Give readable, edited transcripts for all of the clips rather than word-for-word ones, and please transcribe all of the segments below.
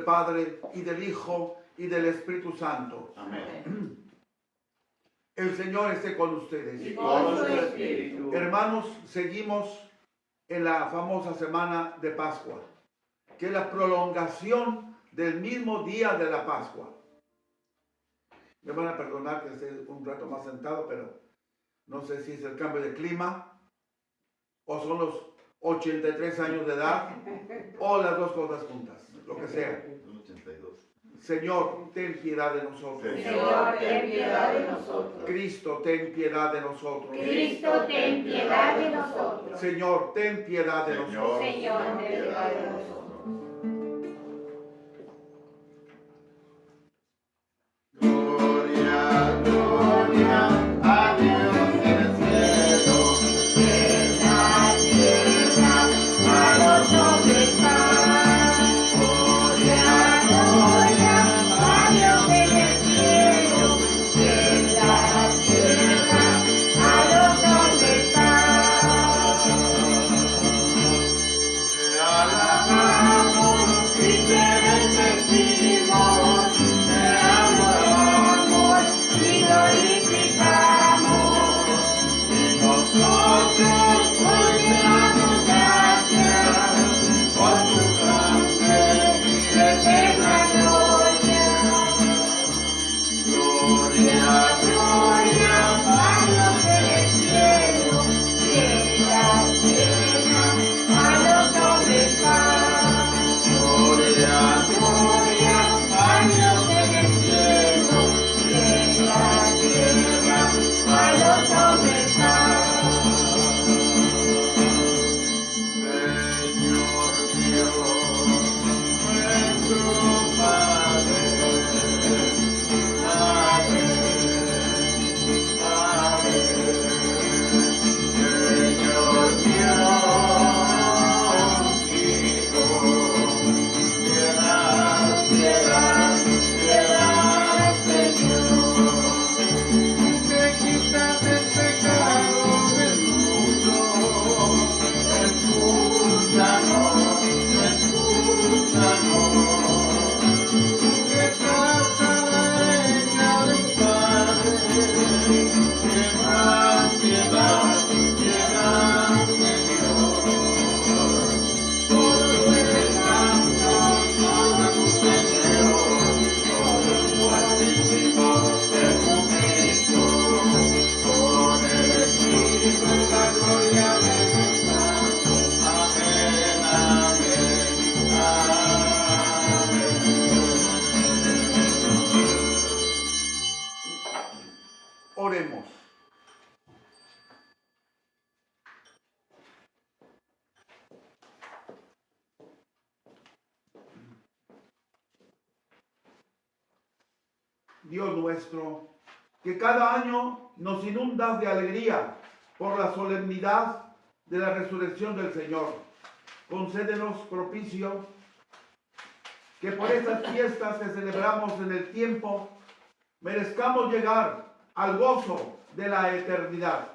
Padre, y del Hijo, y del Espíritu Santo. Amén. El Señor esté con ustedes. Y con su espíritu. Hermanos, seguimos en la famosa semana de Pascua, que es la prolongación del mismo día de la Pascua. Me van a perdonar que esté un rato más sentado, pero no sé si es el cambio de clima, o son los 83 años de edad, o las dos cosas juntas, lo que sea. 82. Señor, ten piedad de nosotros. Señor, ten piedad de nosotros. Cristo, ten piedad de nosotros. Cristo, ten piedad de nosotros. Señor, ten piedad de nosotros. Señor, ten piedad de nosotros. Gloria, gloria a Dios en el cielo, en la tierra a los hombres paz. Gloria, gloria a Dios en el cielo, en la tierra a los hombres paz. Te alabamos y te bendecimos, te adoramos y glorificamos, y nosotros hoy te damos gracias por tu grande y eterna gloria. Gloria, gloria a Dios en el cielo, y en la tierra a los hombres paz. Gloria, gloria a Dios en el cielo, y en la tierra a los hombres paz. Señor Dios, nuestro Padre, Padre, Padre. Señor Dios, Hijo, piedad, piedad, piedad, Señor. Que quitas el pecado del mundo, escúchanos, escúchanos. Que trata la herencia del Padre, piedad, piedad, piedad, Señor. Todo el santo, todo tu Señor, todo tu altísimo Jesucristo, con el Espíritu en la gloria de Dios Santo. Amén, amén, amén. Oremos. Dios nuestro, que cada año nos inundas de alegría por la solemnidad de la resurrección del Señor. Concédenos propicio que por estas fiestas que celebramos en el tiempo merezcamos llegar al gozo de la eternidad.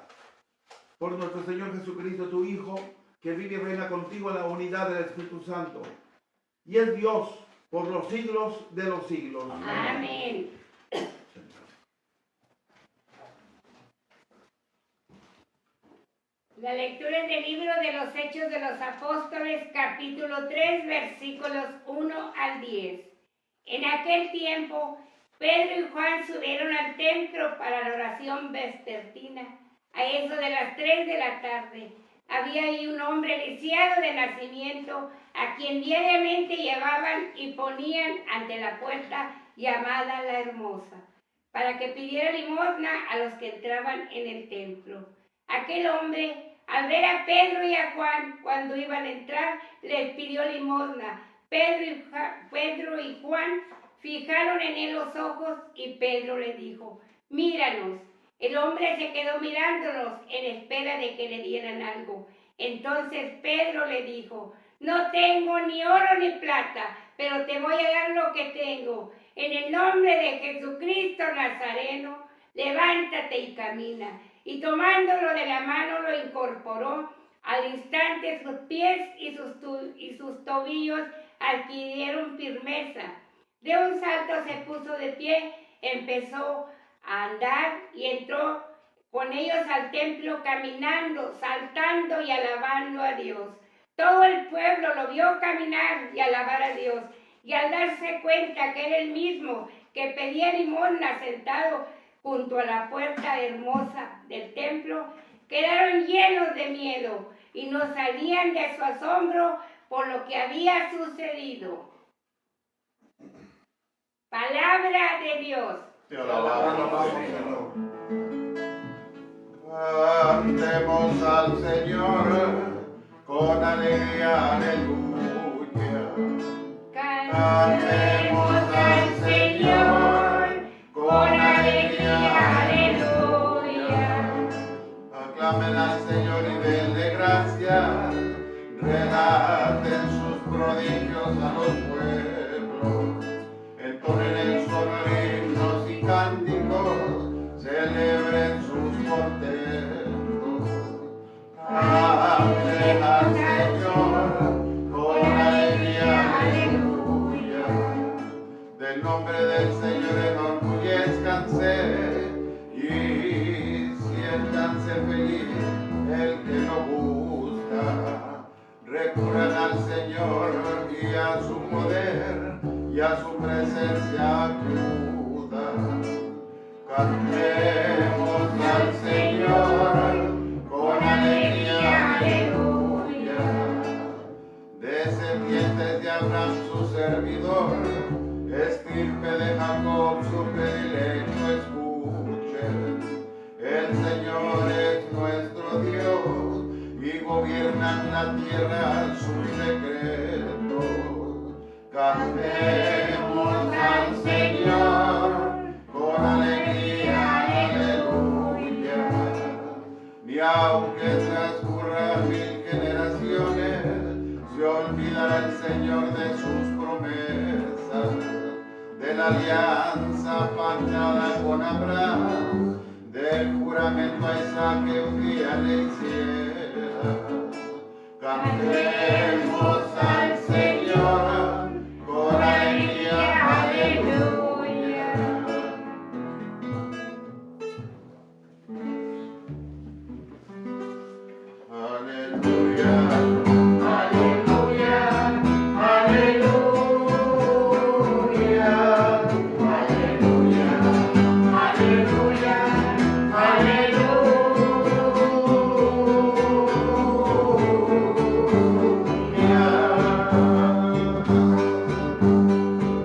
Por nuestro Señor Jesucristo, tu Hijo, que vive y reina contigo en la unidad del Espíritu Santo, y es Dios por los siglos de los siglos. Amén. La lectura es del libro de los Hechos de los Apóstoles, capítulo 3, versículos 1 al 10. En aquel tiempo, Pedro y Juan subieron al templo para la oración vespertina. A eso de las 3 de la tarde, había ahí un hombre lisiado de nacimiento, a quien diariamente llevaban y ponían ante la puerta llamada La Hermosa, para que pidiera limosna a los que entraban en el templo. Aquel hombre, al ver a Pedro y a Juan cuando iban a entrar, les pidió limosna. Pedro y Juan fijaron en él los ojos y Pedro le dijo: míranos. El hombre se quedó mirándolos en espera de que le dieran algo. Entonces Pedro le dijo: no tengo ni oro ni plata, pero te voy a dar lo que tengo. En el nombre de Jesucristo Nazareno, levántate y camina. Y tomándolo de la mano lo incorporó. Al instante sus pies y sus tobillos adquirieron firmeza. De un salto se puso de pie, empezó a andar y entró con ellos al templo caminando, saltando y alabando a Dios. Todo el pueblo lo vio caminar y alabar a Dios, y al darse cuenta que era el mismo que pedía limosna sentado junto a la puerta hermosa del templo, quedaron llenos de miedo y no salían de su asombro por lo que había sucedido. Palabra de Dios. Te alabamos, Señor. Cantemos al Señor con alegría, aleluya. Cantemos al Señor con alegría, aleluya. Aclamen al Señor y denle gracias, relaten sus prodigios a los pueblos, entonen en su honor himnos y cánticos, celebren sus cortejos. Canten al Señor con alegría, aleluya. Del nombre del Señor enorgullezcanse y siéntanse feliz el que lo busca. Recurran al Señor y a su poder y a su presencia ayuda. Cantemos al Señor con alegría, aleluya. Descendientes de Abraham su servidor, estirpe de Jacob su predilecto, escuchen. El Señor es nuestro Dios y gobiernan la tierra sus decretos. Cantemos al Señor con alegría, aleluya. Ni aunque transcurran 1000 generaciones, se olvidará el Señor de sus promesas, de la alianza pactada con Abraham, del juramento a Isaac que un día le hiciera. Cantemos al Señor con alegría, aleluya. Aleluya, aleluya, aleluya, aleluya, aleluya,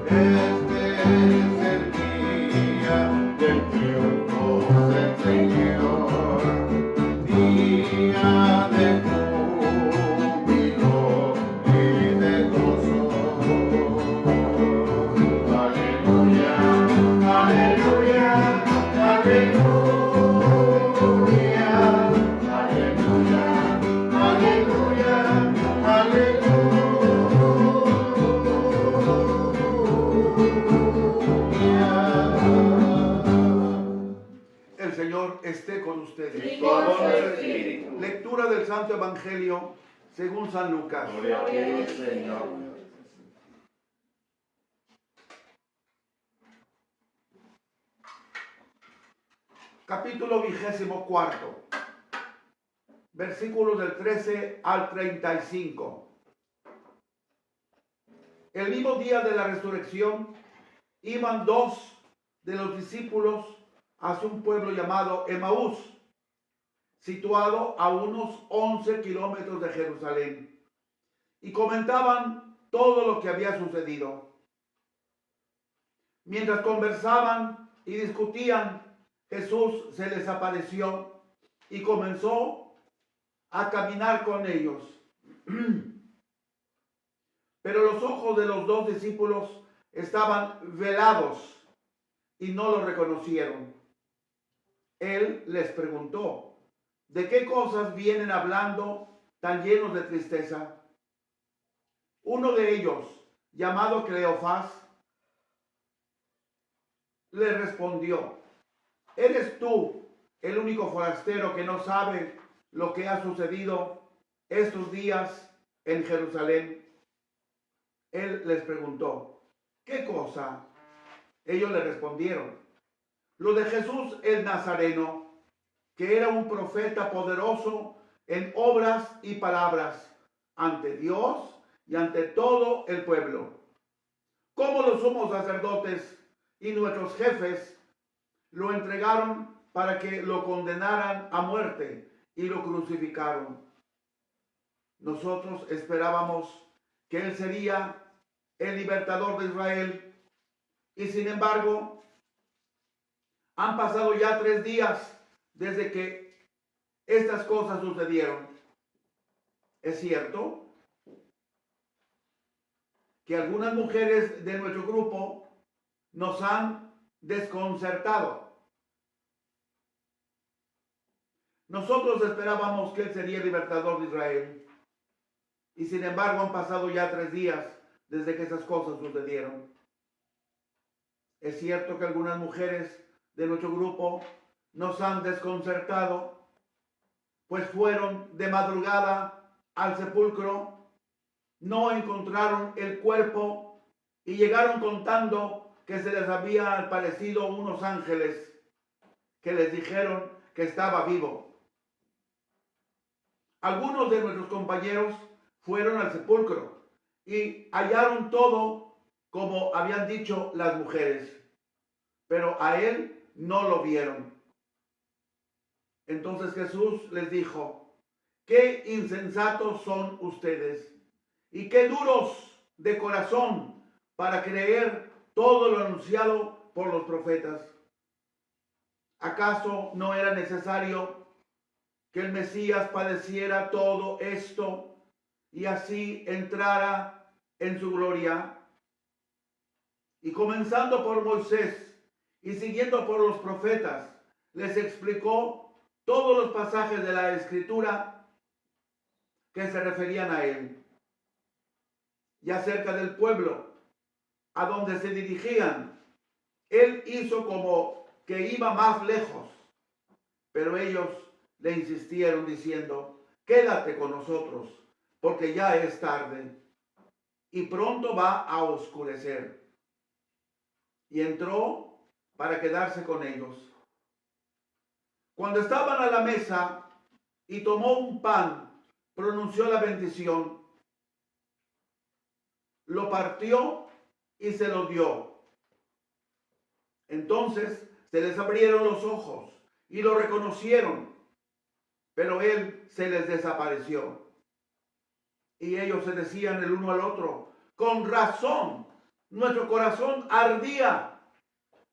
Este es el día del triunfo del Señor, día de júbilo y de gozo. Aleluya, aleluya, aleluya, aleluya, aleluya, aleluya. El Señor esté con ustedes. Y con su espíritu. Lectura del Santo Evangelio según San Lucas. Gloria a ti, Señor. Capítulo 24, versículos del 13 al 35. El mismo día de la resurrección, iban dos de los discípulos hacia un pueblo llamado Emaús, situado a unos 11 kilómetros de Jerusalén, y comentaban todo lo que había sucedido. Mientras conversaban y discutían, Jesús se les apareció y comenzó a caminar con ellos. Pero los ojos de los dos discípulos estaban velados y no lo reconocieron. Él les preguntó, ¿de qué cosas vienen hablando tan llenos de tristeza? Uno de ellos, llamado Cleofás, le respondió, ¿eres tú el único forastero que no sabe lo que ha sucedido estos días en Jerusalén? Él les preguntó, ¿qué cosa? Ellos le respondieron, lo de Jesús el Nazareno, que era un profeta poderoso en obras y palabras ante Dios y ante todo el pueblo. Como los sumos sacerdotes y nuestros jefes lo entregaron para que lo condenaran a muerte y lo crucificaron. Nosotros esperábamos que él sería el libertador de Israel, y sin embargo, han pasado ya 3 días desde que estas cosas sucedieron. Es cierto que algunas mujeres de nuestro grupo nos han desconcertado. Nosotros esperábamos que él sería el libertador de Israel, y sin embargo han pasado ya 3 días desde que esas cosas sucedieron. Es cierto que algunas mujeres de nuestro grupo nos han desconcertado, pues fueron de madrugada al sepulcro, no encontraron el cuerpo y llegaron contando que se les había aparecido unos ángeles que les dijeron que estaba vivo. Algunos de nuestros compañeros fueron al sepulcro y hallaron todo como habían dicho las mujeres, pero a él no lo vieron. Entonces Jesús les dijo, qué insensatos son ustedes y qué duros de corazón para creer todo lo anunciado por los profetas. ¿Acaso no era necesario que el Mesías padeciera todo esto y así entrara en su gloria? Y comenzando por Moisés y siguiendo por los profetas, les explicó todos los pasajes de la Escritura que se referían a él. Y acerca del pueblo a donde se dirigían, él hizo como que iba más lejos, pero ellos le insistieron diciendo, quédate con nosotros, porque ya es tarde y pronto va a oscurecer. Y entró para quedarse con ellos. Cuando estaban a la mesa y tomó un pan, pronunció la bendición, lo partió y se lo dio. Entonces se les abrieron los ojos y lo reconocieron, pero él se les desapareció. Y ellos se decían el uno al otro, con razón, nuestro corazón ardía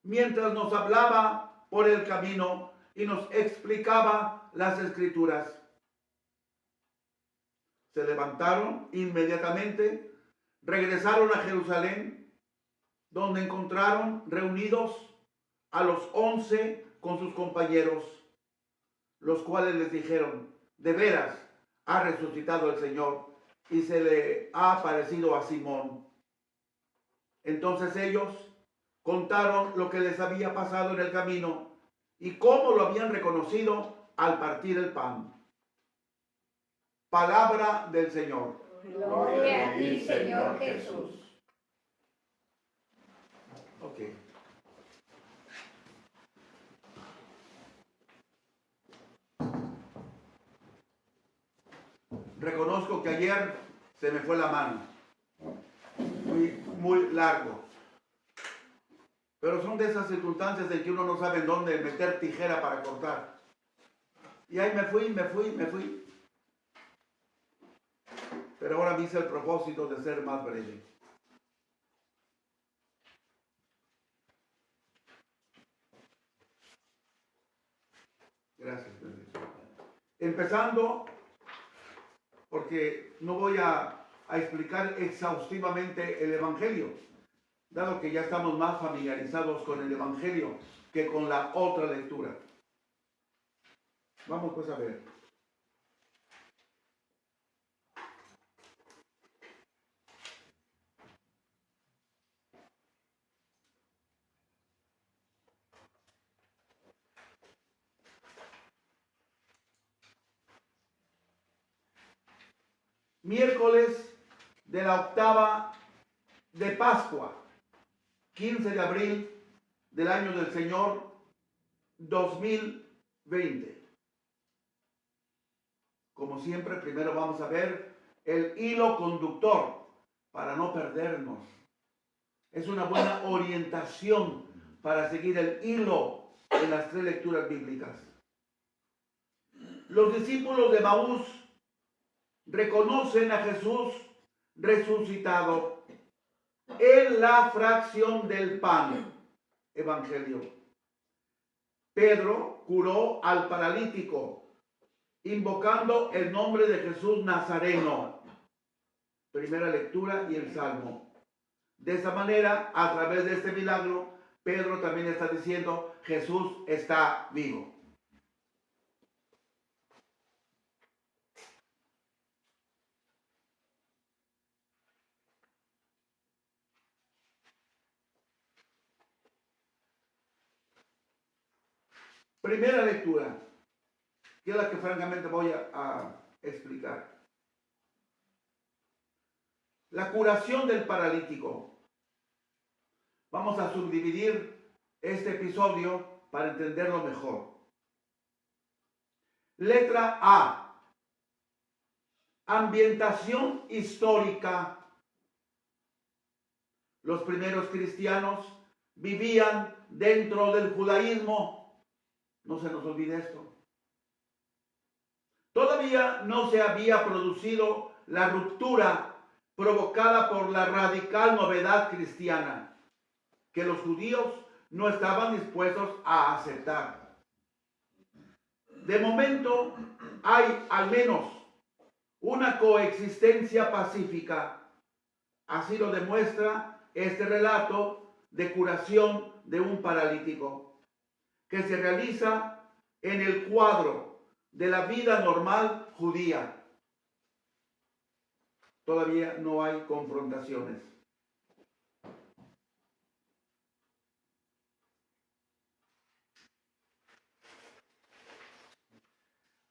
mientras nos hablaba por el camino y nos explicaba las Escrituras. Se levantaron inmediatamente, regresaron a Jerusalén, donde encontraron reunidos a los 11 con sus compañeros, los cuales les dijeron, de veras ha resucitado el Señor y se le ha aparecido a Simón. Entonces ellos contaron lo que les había pasado en el camino y cómo lo habían reconocido al partir el pan. Palabra del Señor. Gloria a ti, Señor Jesús. Ok. Reconozco que ayer se me fue la mano. Muy largo. Pero son de esas circunstancias en que uno no sabe en dónde meter tijera para cortar. Y ahí me fui. Pero ahora me hice el propósito de ser más breve. Gracias, Benedicto. Empezando, porque no voy a explicar exhaustivamente el Evangelio, dado que ya estamos más familiarizados con el Evangelio que con la otra lectura. Vamos pues a ver. Miércoles de la octava de Pascua, 15 de abril del año del Señor 2020. Como siempre, primero vamos a ver el hilo conductor para no perdernos. Es una buena orientación para seguir el hilo en las tres lecturas bíblicas. Los discípulos de Maús reconocen a Jesús resucitado en la fracción del pan. Evangelio. Pedro curó al paralítico invocando el nombre de Jesús Nazareno. Primera lectura y el Salmo. De esa manera, a través de este milagro, Pedro también está diciendo, Jesús está vivo. Primera lectura, que es la que francamente voy a explicar. La curación del paralítico. Vamos a subdividir este episodio para entenderlo mejor. Letra A. Ambientación histórica. Los primeros cristianos vivían dentro del judaísmo. No se nos olvide esto. Todavía no se había producido la ruptura provocada por la radical novedad cristiana, que los judíos no estaban dispuestos a aceptar. De momento, hay al menos una coexistencia pacífica. Así lo demuestra este relato de curación de un paralítico, que se realiza en el cuadro de la vida normal judía. Todavía no hay confrontaciones.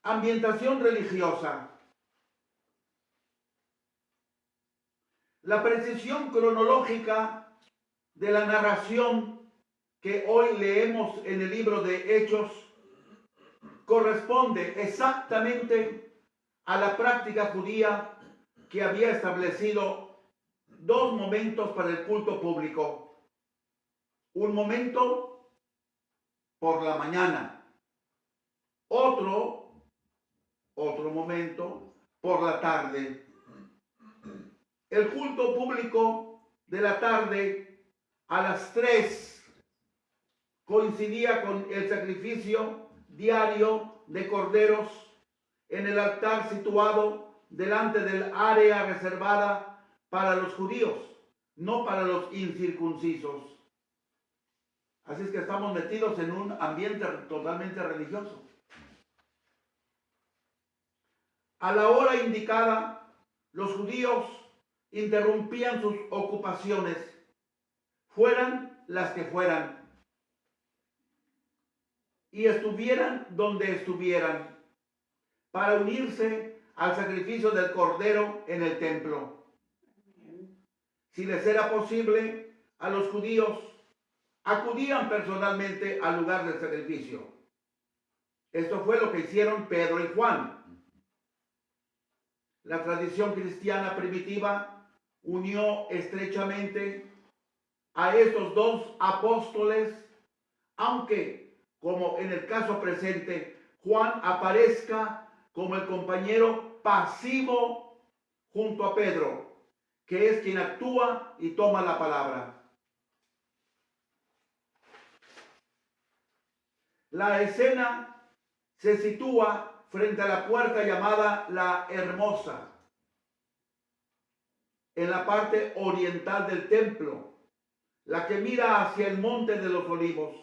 Ambientación religiosa. La precisión cronológica de la narración que hoy leemos en el libro de Hechos corresponde exactamente a la práctica judía que había establecido dos momentos para el culto público. Un momento por la mañana, otro momento por la tarde. El culto público de la tarde a las 3 coincidía con el sacrificio diario de corderos en el altar situado delante del área reservada para los judíos, no para los incircuncisos. Así es que estamos metidos en un ambiente totalmente religioso. A la hora indicada, los judíos interrumpían sus ocupaciones, fueran las que fueran, y estuvieran donde estuvieran, para unirse al sacrificio del cordero en el templo. Si les era posible, a los judíos acudían personalmente al lugar del sacrificio. Esto fue lo que hicieron Pedro y Juan. La tradición cristiana primitiva unió estrechamente a estos dos apóstoles, aunque, como en el caso presente, Juan aparezca como el compañero pasivo junto a Pedro, que es quien actúa y toma la palabra. La escena se sitúa frente a la puerta llamada La Hermosa, en la parte oriental del templo, la que mira hacia el monte de los olivos.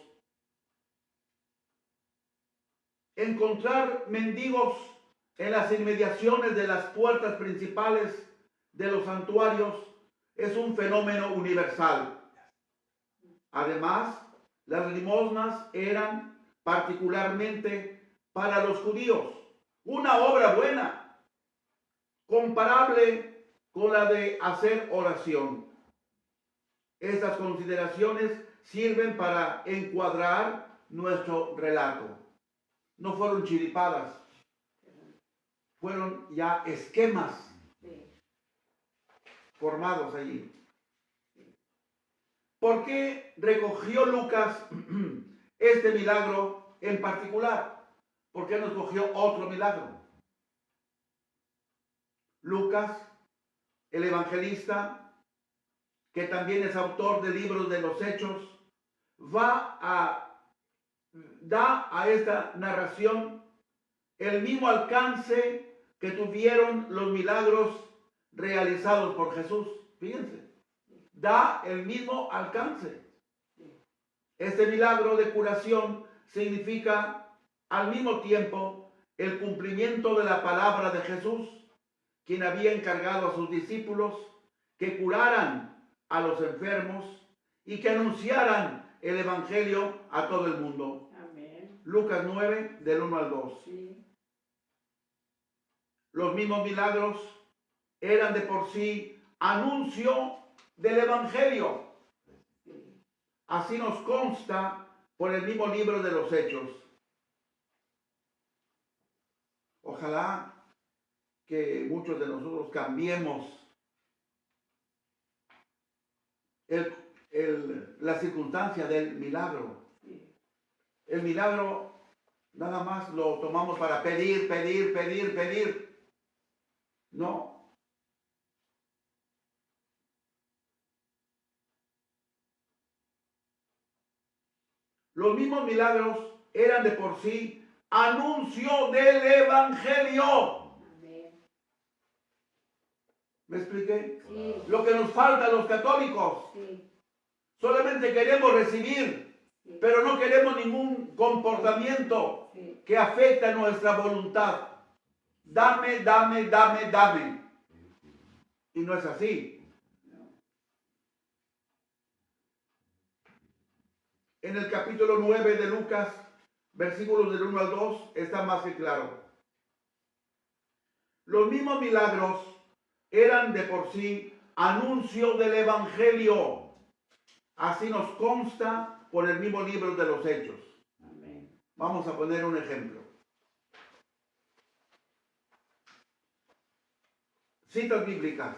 Encontrar mendigos en las inmediaciones de las puertas principales de los santuarios es un fenómeno universal. Además, las limosnas eran particularmente para los judíos una obra buena, comparable con la de hacer oración. Estas consideraciones sirven para encuadrar nuestro relato. No fueron chiripadas, fueron ya esquemas formados allí. ¿Por qué recogió Lucas este milagro en particular? ¿Por qué no escogió otro milagro? Lucas, el evangelista, que también es autor de libros de los Hechos, da a esta narración el mismo alcance que tuvieron los milagros realizados por Jesús. Fíjense, da el mismo alcance. Este milagro de curación significa al mismo tiempo el cumplimiento de la palabra de Jesús, quien había encargado a sus discípulos que curaran a los enfermos y que anunciaran el evangelio a todo el mundo. Amén. Lucas 9, del 1 al 2. Sí. Los mismos milagros eran de por sí anuncio del evangelio. Así nos consta por el mismo libro de los Hechos. Ojalá que muchos de nosotros cambiemos la circunstancia del milagro. El milagro nada más lo tomamos para pedir. No. Los mismos milagros eran de por sí anuncio del evangelio. Amén. ¿Me expliqué? Sí. Lo que nos falta a los católicos. Sí. Solamente queremos recibir, Sí. pero no queremos ningún comportamiento Sí. que afecte nuestra voluntad. Dame. Y no es así. En el capítulo 9 de Lucas, versículos del 1 al 2, está más que claro. Los mismos milagros eran de por sí anuncio del evangelio. Así nos consta por el mismo libro de los Hechos. Amén. Vamos a poner un ejemplo. Citas bíblicas.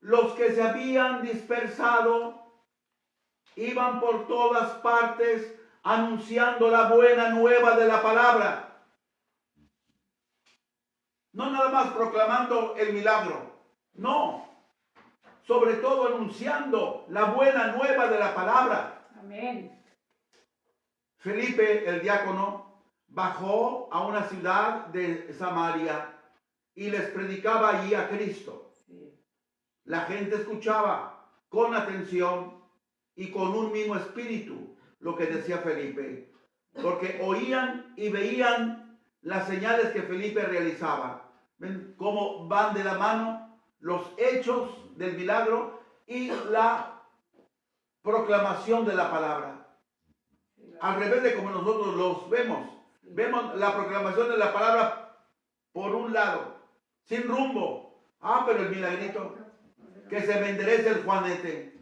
Los que se habían dispersado iban por todas partes anunciando la buena nueva de la palabra. No nada más proclamando el milagro. No. Sobre todo anunciando la buena nueva de la palabra. Amén. Felipe, el diácono, bajó a una ciudad de Samaria y les predicaba allí a Cristo. Sí. La gente escuchaba con atención y con un mismo espíritu lo que decía Felipe, porque oían y veían las señales que Felipe realizaba. ¿Ven cómo van de la mano los hechos del milagro y la proclamación de la palabra? Al revés de como nosotros los vemos. Vemos la proclamación de la palabra por un lado, sin rumbo. Pero el milagrito, que se me enderece el juanete.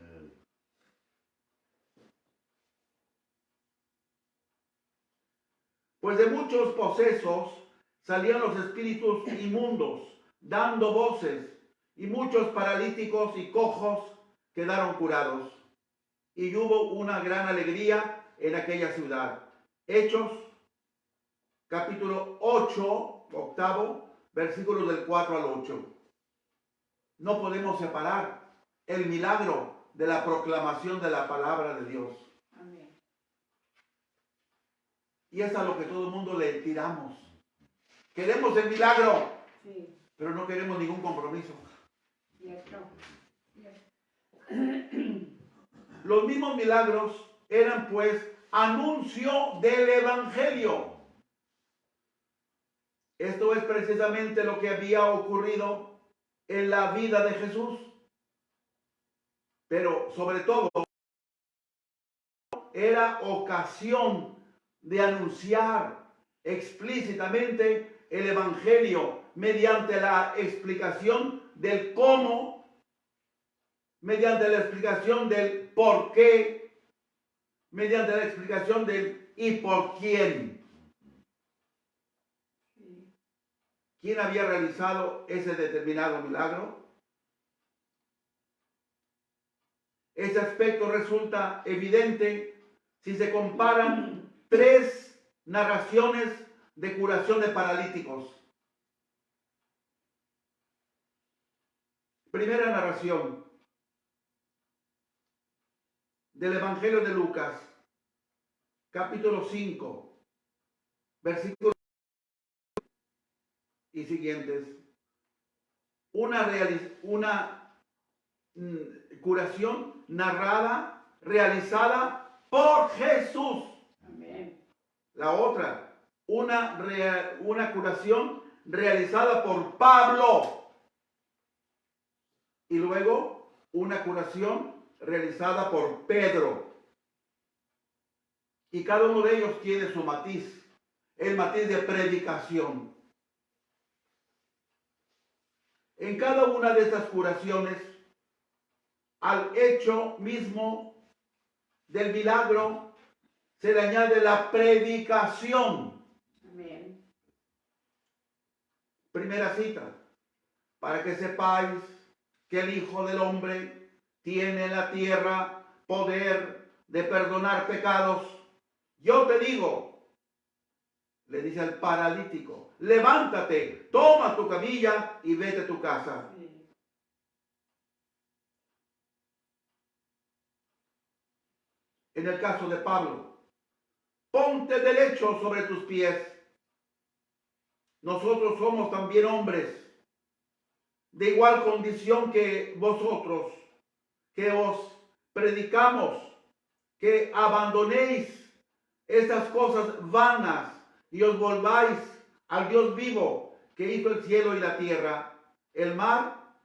Pues de muchos posesos salían los espíritus inmundos, dando voces, y muchos paralíticos y cojos quedaron curados. y hubo una gran alegría en aquella ciudad. Hechos, capítulo 8, octavo, versículos del 4 al 8. No podemos separar el milagro de la proclamación de la palabra de Dios. Amén. Y es a lo que todo el mundo le tiramos. Queremos el milagro, Sí, pero no queremos ningún compromiso. cierto. Los mismos milagros eran pues anuncio del evangelio. Esto es precisamente lo que había ocurrido en la vida de Jesús. Pero sobre todo era ocasión de anunciar explícitamente el evangelio mediante la explicación del cómo, mediante la explicación del por qué, mediante la explicación del y por quién. ¿Quién había realizado ese determinado milagro? Ese aspecto resulta evidente si se comparan 3 narraciones de curación de paralíticos. Primera narración del Evangelio de Lucas, capítulo 5, versículos y siguientes. Una curación narrada, realizada por Jesús. Amén. La otra, una curación realizada por Pablo. Y luego una curación realizada por Pedro. Y cada uno de ellos tiene su matiz, el matiz de predicación. En cada una de estas curaciones, al hecho mismo del milagro, se le añade la predicación. Amén. Primera cita, para que sepáis que el Hijo del Hombre tiene en la tierra poder de perdonar pecados. Yo te digo, le dice al paralítico, levántate, toma tu camilla y vete a tu casa. Sí. En el caso de Pablo, ponte derecho sobre tus pies. Nosotros somos también hombres de igual condición que vosotros, que os predicamos, que abandonéis estas cosas vanas y os volváis al Dios vivo que hizo el cielo y la tierra, el mar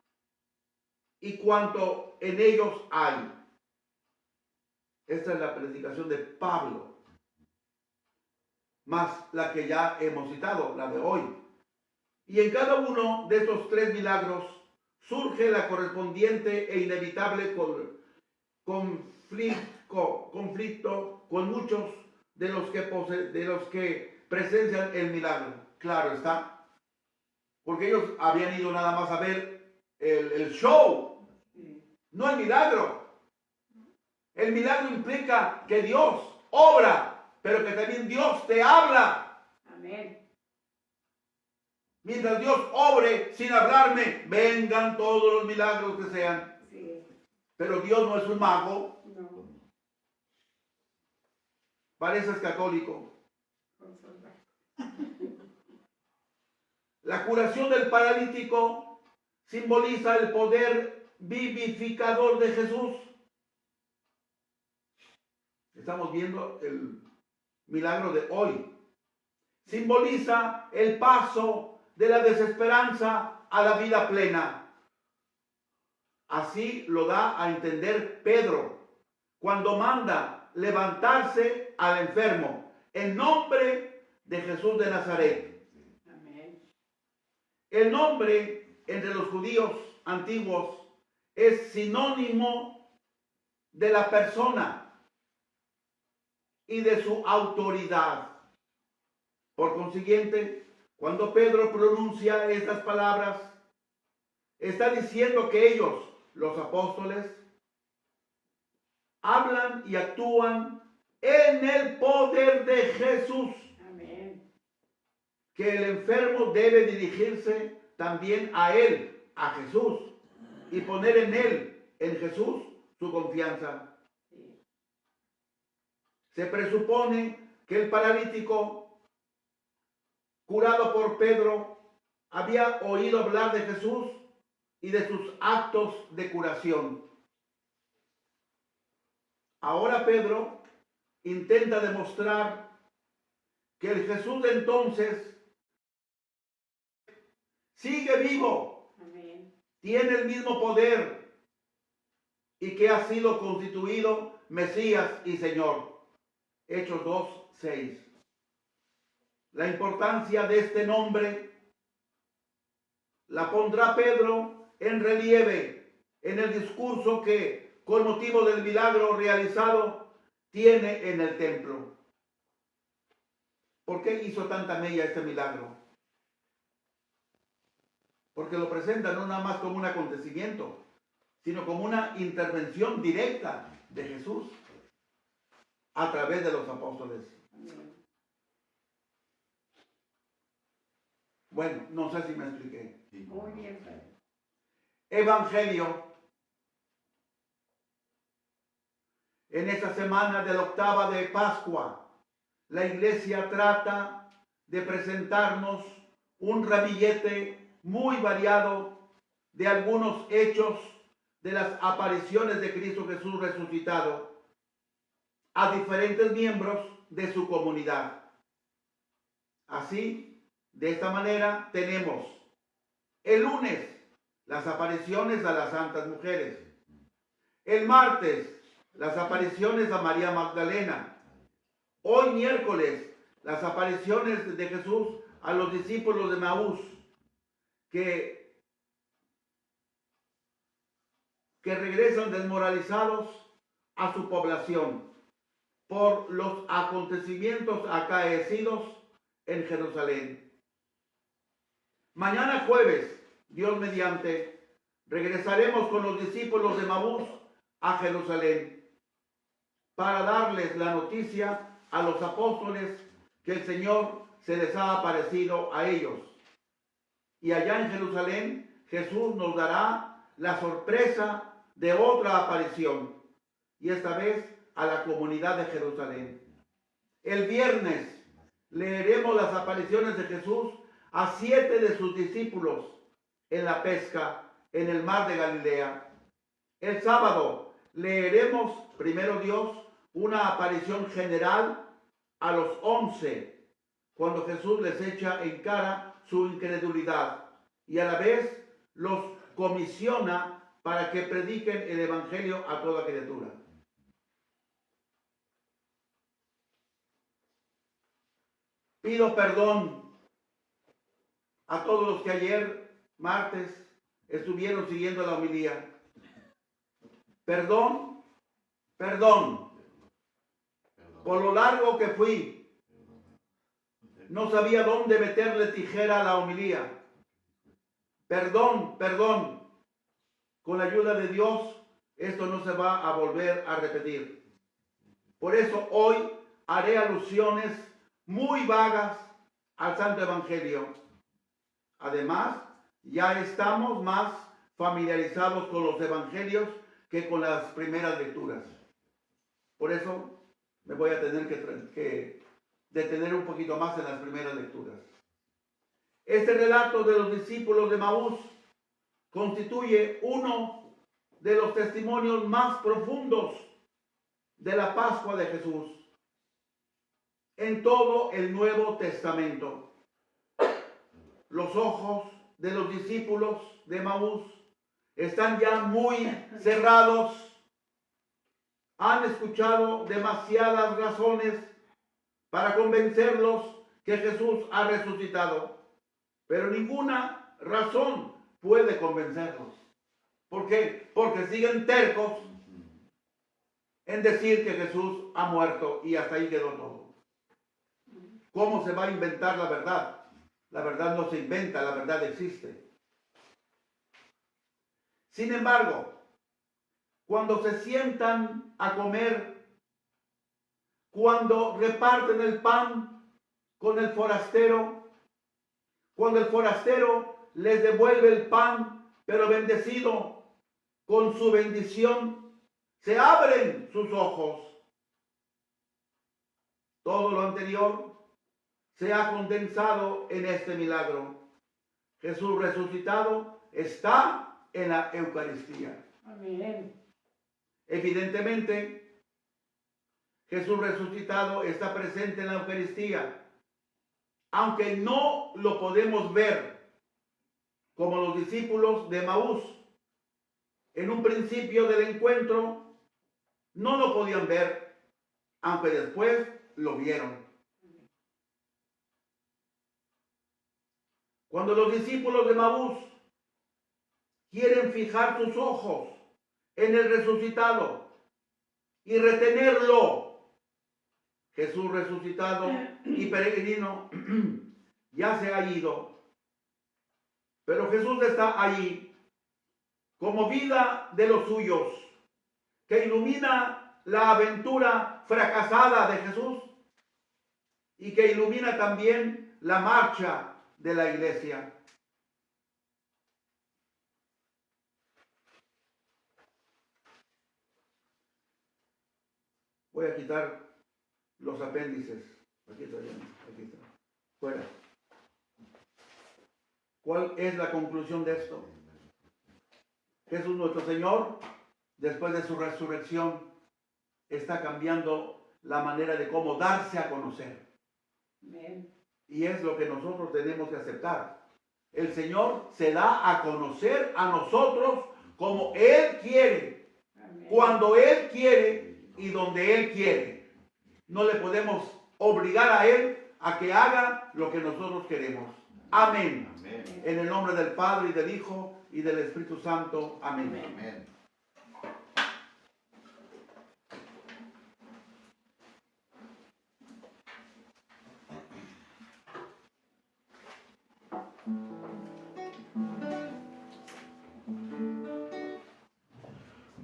y cuanto en ellos hay. Esta es la predicación de Pablo, más la que ya hemos citado, la de hoy. Y en cada uno de estos 3 milagros surge la correspondiente e inevitable conflicto con muchos de los que presencian el milagro. Claro está, porque ellos habían ido nada más a ver el show, no el milagro. El milagro implica que Dios obra, pero que también Dios te habla. Amén. Mientras Dios obre sin hablarme, vengan todos los milagros que sean. Sí. Pero Dios no es un mago, No. pareces católico. Consolar. La curación del paralítico simboliza el poder vivificador de Jesús. Estamos viendo el milagro de hoy. Simboliza el paso de la desesperanza a la vida plena. Así lo da a entender Pedro cuando manda levantarse al enfermo en nombre de Jesús de Nazaret. Amén. El nombre entre los judíos antiguos es sinónimo de la persona y de su autoridad. Por consiguiente, cuando Pedro pronuncia estas palabras, está diciendo que ellos, los apóstoles, hablan y actúan en el poder de Jesús. Amén. Que el enfermo debe dirigirse también a él, a Jesús, y poner en él, en Jesús, su confianza. Sí. Se presupone que el paralítico, curado por Pedro, había oído hablar de Jesús y de sus actos de curación. Ahora Pedro intenta demostrar que el Jesús de entonces sigue vivo, Amén. tiene el mismo poder y que ha sido constituido Mesías y Señor. Hechos 2:6. La importancia de este nombre la pondrá Pedro en relieve en el discurso que, con motivo del milagro realizado, tiene en el templo. ¿Por qué hizo tanta mella este milagro? Porque lo presenta no nada más como un acontecimiento, sino como una intervención directa de Jesús a través de los apóstoles. Amén. Bueno, no sé si me expliqué. Muy bien, Padre. Evangelio. En esta semana de la octava de Pascua, la iglesia trata de presentarnos un ramillete muy variado de algunos hechos de las apariciones de Cristo Jesús resucitado a diferentes miembros de su comunidad. Así, de esta manera, tenemos el lunes las apariciones a las santas mujeres, el martes las apariciones a María Magdalena, hoy miércoles las apariciones de Jesús a los discípulos de Maús que regresan desmoralizados a su población por los acontecimientos acaecidos en Jerusalén. Mañana jueves, Dios mediante, regresaremos con los discípulos de Maús a Jerusalén para darles la noticia a los apóstoles que el Señor se les ha aparecido a ellos. Y allá en Jerusalén, Jesús nos dará la sorpresa de otra aparición, y esta vez a la comunidad de Jerusalén. El viernes leeremos las apariciones de Jesús a 7 de sus discípulos en la pesca en el mar de Galilea. El sábado leeremos, primero Dios, una aparición general a los 11, cuando Jesús les echa en cara su incredulidad y a la vez los comisiona para que prediquen el evangelio a toda criatura. Pido perdón a todos los que ayer, martes, estuvieron siguiendo la homilía. Perdón por lo largo que fui. No sabía dónde meterle tijera a la homilía. Perdón. Con la ayuda de Dios, esto no se va a volver a repetir. Por eso hoy haré alusiones muy vagas al Santo Evangelio. Además, ya estamos más familiarizados con los evangelios que con las primeras lecturas. Por eso me voy a tener que detener un poquito más en las primeras lecturas. Este relato de los discípulos de Maús constituye uno de los testimonios más profundos de la Pascua de Jesús en todo el Nuevo Testamento. Los ojos de los discípulos de Maús están ya muy cerrados. Han escuchado demasiadas razones para convencerlos que Jesús ha resucitado, pero ninguna razón puede convencerlos. ¿Por qué? Porque siguen tercos en decir que Jesús ha muerto y hasta ahí quedó todo. ¿Cómo se va a inventar la verdad? La verdad no se inventa, la verdad existe. Sin embargo, cuando se sientan a comer, cuando reparten el pan con el forastero, cuando el forastero les devuelve el pan, pero bendecido con su bendición, se abren sus ojos. Todo lo anterior se ha condensado en este milagro. Jesús resucitado está en la Eucaristía. Amén. Evidentemente, Jesús resucitado está presente en la Eucaristía, aunque no lo podemos ver como los discípulos de Emaús. En un principio del encuentro no lo podían ver, aunque después lo vieron. Cuando los discípulos de Emaús quieren fijar sus ojos en el resucitado y retenerlo, Jesús resucitado y peregrino ya se ha ido, pero Jesús está allí como vida de los suyos, que ilumina la aventura fracasada de Jesús y que ilumina también la marcha de la iglesia. Voy a quitar los apéndices. Aquí está bien, aquí está. Fuera. ¿Cuál es la conclusión de esto? Jesús nuestro Señor, después de su resurrección, está cambiando la manera de cómo darse a conocer. Amén. Y es lo que nosotros tenemos que aceptar. El Señor se da a conocer a nosotros como Él quiere, Amén. cuando Él quiere y donde Él quiere. No le podemos obligar a Él a que haga lo que nosotros queremos. Amén. Amén. En el nombre del Padre y del Hijo y del Espíritu Santo. Amén. Amén.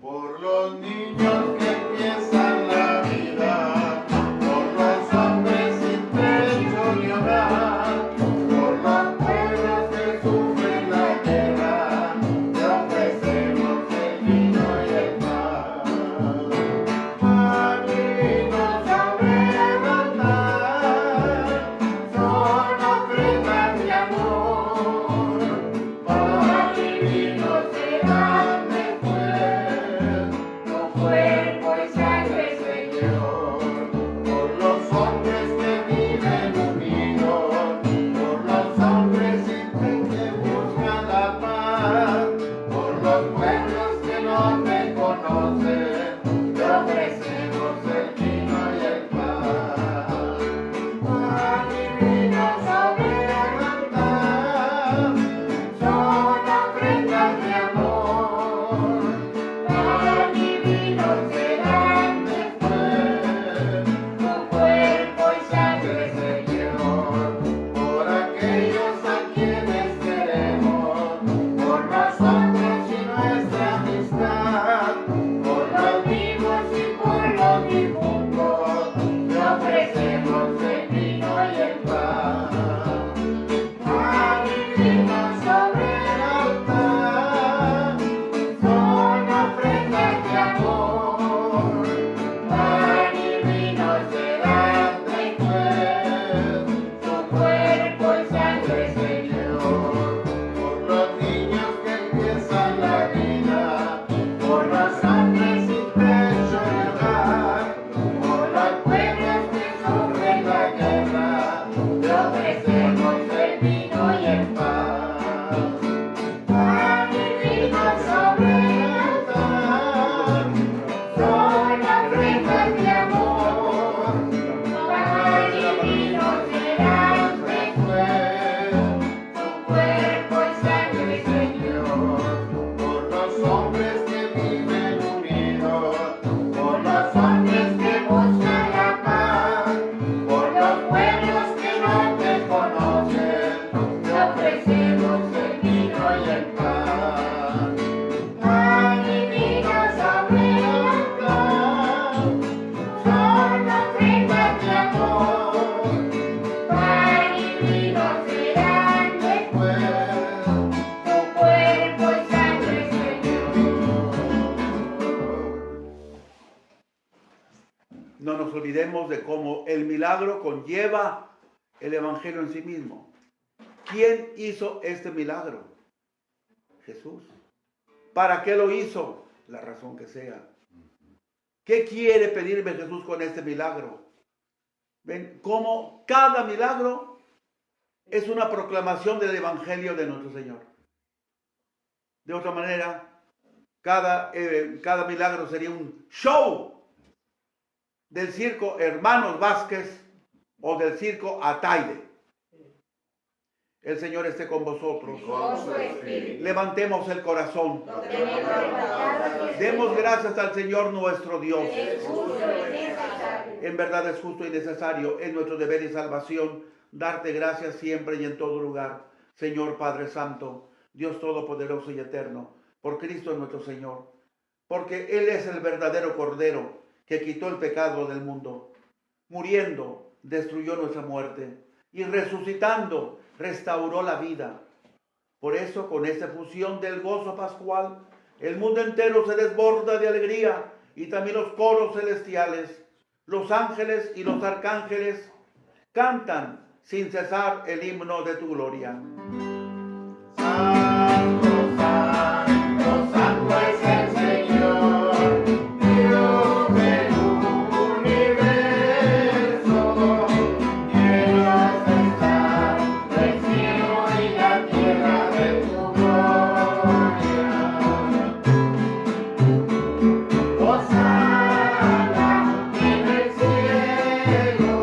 Por los niños que empiezan la vida, por los hombres sin techo ni hogar, por los pueblos que sufren la guerra, te ofrecemos el vino y el pan. Marinos sobre el altar, son ofrendas de amor, pan y vino serán después, tu cuerpo y sangre, Señor, por los hombres que viven unidos, por los hombres sin fe que buscan la paz, por los pueblos que no te conocen, te ofrecemos el vino y el pan. Pan y vino sobre el altar, son ofrendas de amor. Pan y vino serán después, tu cuerpo y nos olvidemos de cómo el milagro conlleva el evangelio en sí mismo. ¿Quién hizo este milagro? Jesús. ¿Para qué lo hizo? La razón que sea. ¿Qué quiere pedirme Jesús con este milagro? ¿Ven cómo cada milagro es una proclamación del evangelio de nuestro Señor? De otra manera, cada milagro sería un show del circo Hermanos Vázquez o del circo Ataide. El Señor esté con vosotros. Con su espíritu. Levantemos el corazón. Lo tenemos levantado y Demos gracias al Señor nuestro Dios. es justo y necesario. En verdad es justo y necesario, es nuestro deber y salvación, darte gracias siempre y en todo lugar. Señor Padre Santo, Dios Todopoderoso y Eterno, por Cristo nuestro Señor, porque Él es el verdadero Cordero que quitó el pecado del mundo. Muriendo, destruyó nuestra muerte y resucitando, restauró la vida. Por eso, con esta fusión del gozo pascual, el mundo entero se desborda de alegría y también los coros celestiales, los ángeles y los arcángeles cantan sin cesar el himno de tu gloria. Santo, santo, santo es el Señor, Dios del universo. Llenos está el cielo y la tierra de tu gloria. Hosana en el cielo,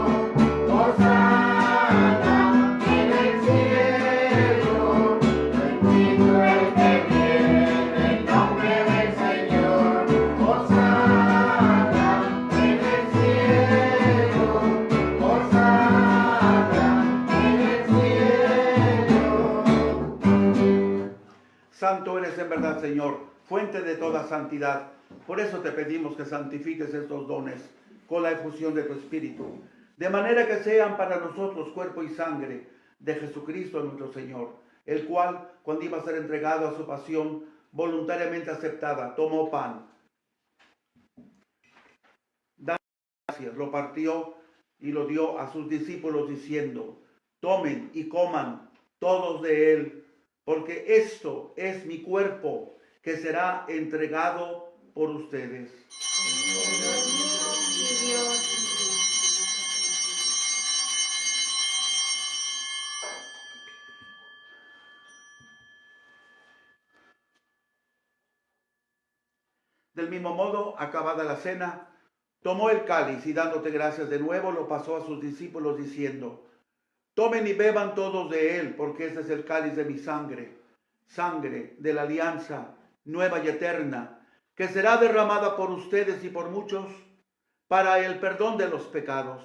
hosana en el cielo. Bendito el que viene en el nombre del Señor. Hosana en el cielo, hosana en el cielo. Santo eres en verdad, Señor, fuente de toda santidad. Por eso te pedimos que santifiques estos dones con la efusión de tu Espíritu, de manera que sean para nosotros cuerpo y sangre de Jesucristo nuestro Señor, el cual, cuando iba a ser entregado a su pasión voluntariamente aceptada, tomó pan, dando gracias, lo partió y lo dio a sus discípulos diciendo: tomen y coman todos de él, porque esto es mi cuerpo que será entregado por ustedes. Dios mío y Dios mío. Del mismo modo, acabada la cena, tomó el cáliz y dándote gracias de nuevo, lo pasó a sus discípulos diciendo: tomen y beban todos de él, porque este es el cáliz de mi sangre, sangre de la alianza nueva y eterna, que será derramada por ustedes y por muchos para el perdón de los pecados.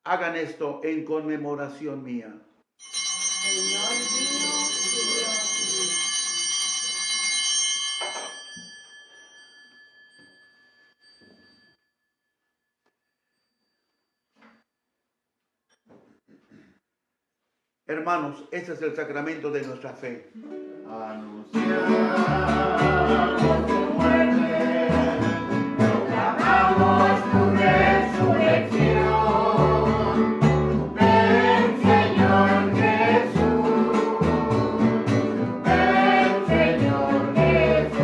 Hagan esto en conmemoración mía. Señor mío y Dios mío. Hermanos, este es el sacramento de nuestra fe. Anunciamos tu muerte, Proclamamos tu resurrección. Ven, Señor Jesús. Ven, Señor Jesús.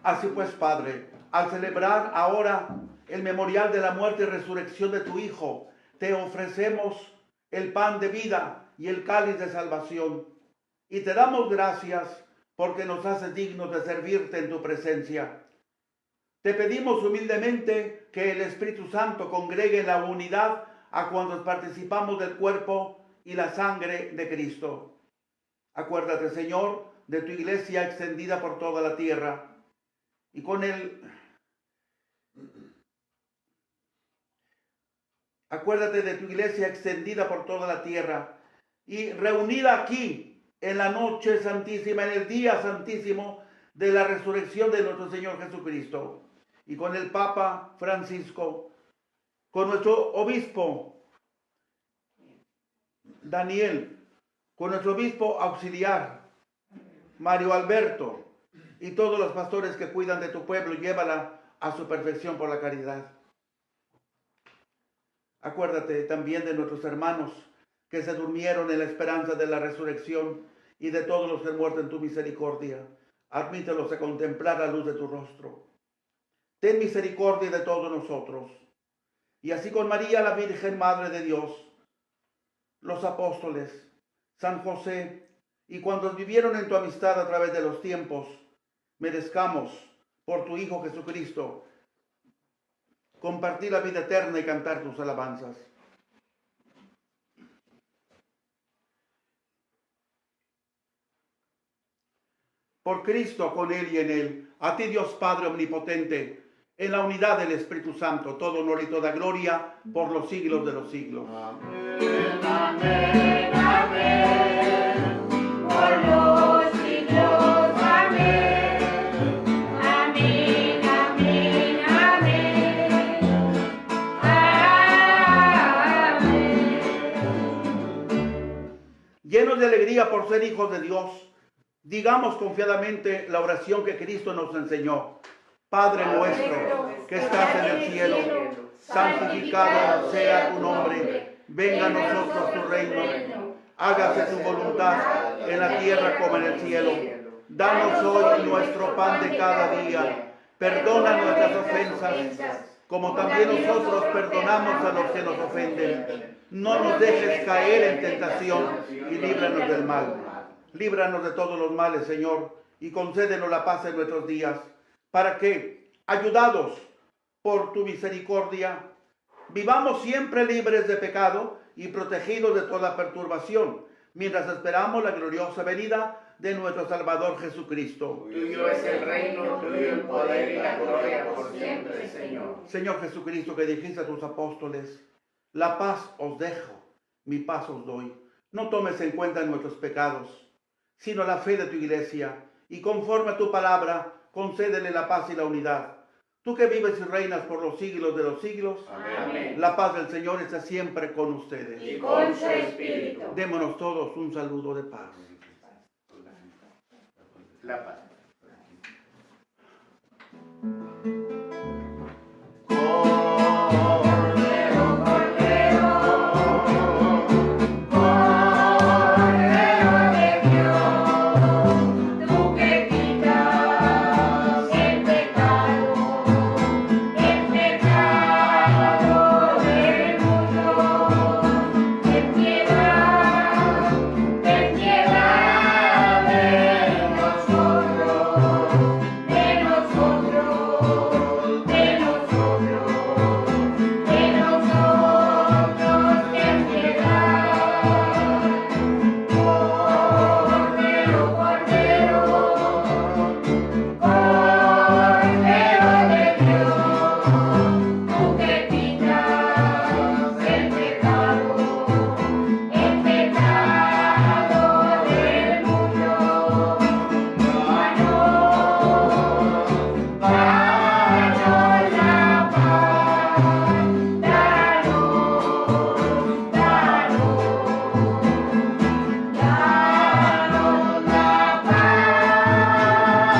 Así pues, Padre, al celebrar ahora el memorial de la muerte y resurrección de tu Hijo, te ofrecemos el pan de vida y el cáliz de salvación, y te damos gracias porque nos haces dignos de servirte en tu presencia. Te pedimos humildemente que el Espíritu Santo congregue en la unidad a cuantos participamos del cuerpo y la sangre de Cristo. Acuérdate, Señor, de tu iglesia extendida por toda la tierra, y con el... Acuérdate de tu iglesia extendida por toda la tierra y reunida aquí en la noche santísima, en el día santísimo de la resurrección de nuestro Señor Jesucristo. Y con el Papa Francisco, con nuestro obispo Daniel, con nuestro obispo auxiliar Mario Alberto y todos los pastores que cuidan de tu pueblo, llévala a su perfección por la caridad. Acuérdate también de nuestros hermanos que se durmieron en la esperanza de la resurrección y de todos los que han muerto en tu misericordia. Admítelos a contemplar la luz de tu rostro. Ten misericordia de todos nosotros. Y así con María, la Virgen Madre de Dios, los apóstoles, San José y cuantos vivieron en tu amistad a través de los tiempos, merezcamos por tu Hijo Jesucristo compartir la vida eterna y cantar tus alabanzas. Por Cristo, con Él y en Él, a ti Dios Padre Omnipotente, en la unidad del Espíritu Santo, todo honor y toda gloria por los siglos de los siglos. Amén, amén, amén. Por los siglos, amén. Amén, amén, amén. Amén. Llenos de alegría por ser hijos de Dios, digamos confiadamente la oración que Cristo nos enseñó. Padre nuestro que estás en el cielo, santificado sea tu nombre. Venga a nosotros tu reino. Hágase tu voluntad en la tierra como en el cielo. Danos hoy nuestro pan de cada día. Perdona nuestras ofensas, como también nosotros perdonamos a los que nos ofenden. No nos dejes caer en tentación y líbranos del mal. Líbranos de todos los males, Señor, y concédenos la paz en nuestros días, para que, ayudados por tu misericordia, vivamos siempre libres de pecado y protegidos de toda perturbación, mientras esperamos la gloriosa venida de nuestro Salvador Jesucristo. Tuyo es el reino, tuyo el poder y la gloria por siempre, Señor. Señor Jesucristo, que dijiste a tus apóstoles, la paz os dejo, mi paz os doy. No tomes en cuenta nuestros pecados, sino la fe de tu iglesia, y conforme a tu palabra, concédele la paz y la unidad. Tú que vives y reinas por los siglos de los siglos, Amén. la paz del Señor está siempre con ustedes. Y con su espíritu. Démonos todos un saludo de paz. La paz. Cordero, Cordero, Cordero de Dios, tú que quitas el pecado del mundo, ten piedad de nosotros, de nosotros, de nosotros, ten piedad. Cordero, Cordero, Cordero de Dios, tú que quitas el pecado del mundo, danos la paz, danos la paz.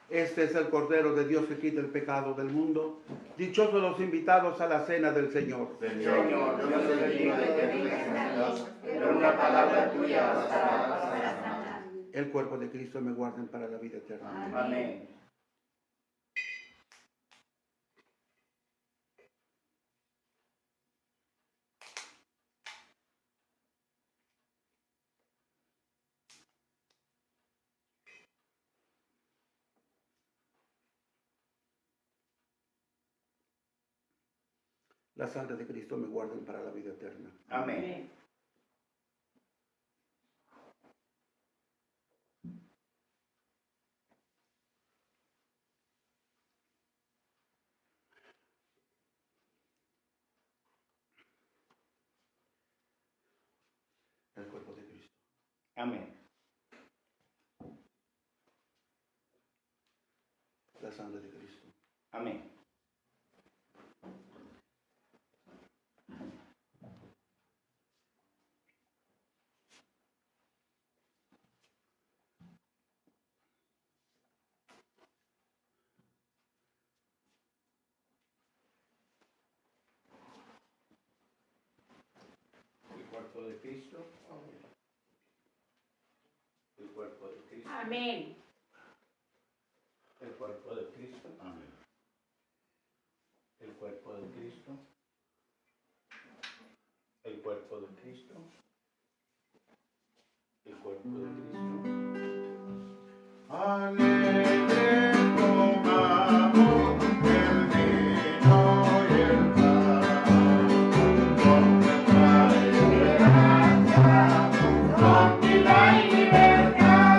Este es el Cordero de Dios que quita el pecado del mundo. Dichosos los invitados a la cena del Señor. Señor, yo no soy digno de que entres en mi casa, pero una palabra tuya bastará para sanar. El cuerpo de Cristo me guarden para la vida eterna. Amén. La sangre de Cristo me guarden para la vida eterna. Amén. El cuerpo de Cristo. Amén. La sangre de Cristo. Amén. Amén. El cuerpo de Cristo. Amén. El cuerpo de Cristo. El cuerpo de Cristo. El cuerpo de Cristo. Alegre tomamos el vino y el pan, con nuestra esperanza, con vida y libertad.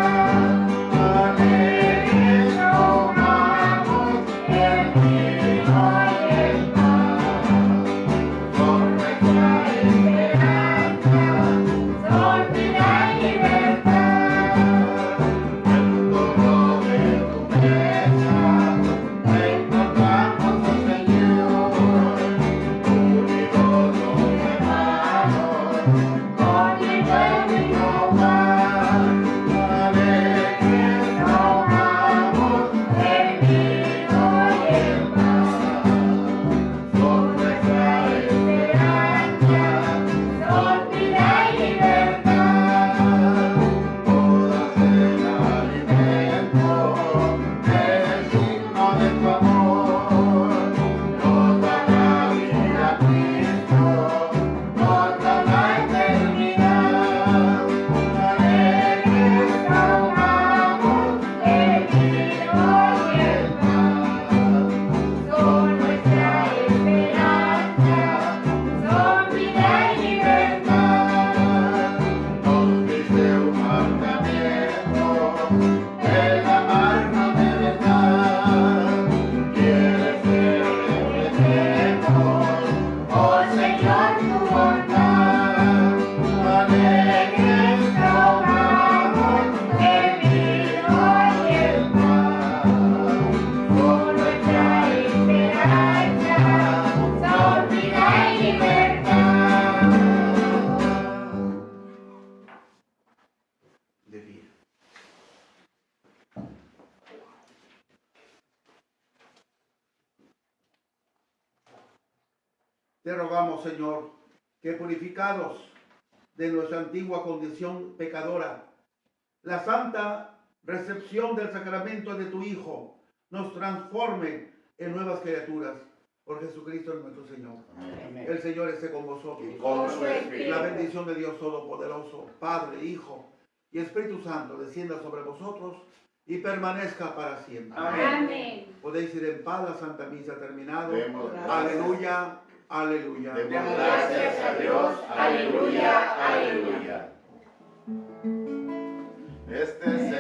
Alegre tomamos el vino y el pan, con nuestra esperanza, con vida y libertad. De pie. Te rogamos, Señor, que purificados de nuestra antigua condición pecadora, la santa recepción del sacramento de tu Hijo nos transforme en nuevas criaturas. Por Jesucristo nuestro Señor. Amén. El Señor esté con vosotros. Y con su espíritu. La bendición de Dios Todopoderoso, Padre, Hijo y Espíritu Santo, descienda sobre vosotros y permanezca para siempre. Amén. Podéis ir en paz, la Santa Misa ha terminado. Demos gracias. Aleluya, aleluya. Demos gracias a Dios. Aleluya, aleluya. Este es